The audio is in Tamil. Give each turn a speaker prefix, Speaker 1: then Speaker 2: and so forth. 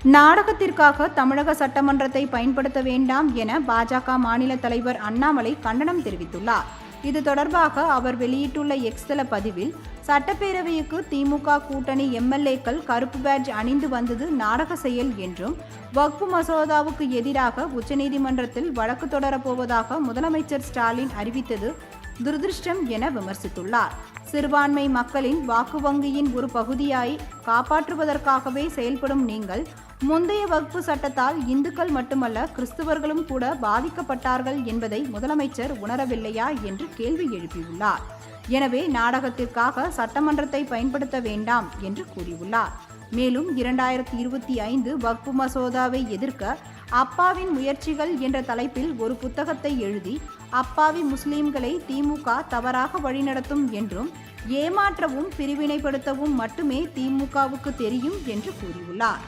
Speaker 1: நாடகத்திற்காக தமிழக சட்டமன்றத்தை பயன்படுத்த வேண்டாம் என பாஜக மாநில தலைவர் அண்ணாமலை கண்டனம் தெரிவித்துள்ளார். இது தொடர்பாக அவர் வெளியிட்டுள்ள எக்ஸ் தள பதிவில், சட்டப்பேரவைக்கு திமுக கூட்டணி எம்எல்ஏக்கள் கருப்பு பேட்ஜ் அணிந்து வந்தது நாடக செயல் என்றும், வக்ஃப் மசோதாவுக்கு எதிராக உச்சநீதிமன்றத்தில் வழக்கு தொடரப்போவதாக முதலமைச்சர் ஸ்டாலின் அறிவித்தது துரதிருஷ்டம் என விமர்சித்துள்ளார். சிறுபான்மை மக்களின் வாக்கு வங்கியின் ஒரு பகுதியாய் காப்பாற்றுவதற்காகவே செயல்படும் நீங்கள், முந்தைய வக்ஃப் சட்டத்தால் இந்துக்கள் மட்டுமல்ல கிறிஸ்தவர்களும் கூட பாதிக்கப்பட்டார்கள் என்பதை முதலமைச்சர் உணரவில்லையா என்று கேள்வி எழுப்பியுள்ளார். எனவே நாடகத்திற்காக சட்டமன்றத்தை பயன்படுத்த வேண்டாம் என்று கூறியுள்ளார். மேலும் 2025 வக்ஃப் மசோதாவை எதிர்க்க அப்பாவின் முயற்சிகள் என்ற தலைப்பில் ஒரு புத்தகத்தை எழுதி, அப்பாவி முஸ்லிம்களை திமுக தவறாக வழிநடத்தும் என்றும், ஏமாற்றவும் பிரிவினைப்படுத்தவும் மட்டுமே திமுகவுக்கு தெரியும் என்று கூறியுள்ளார்.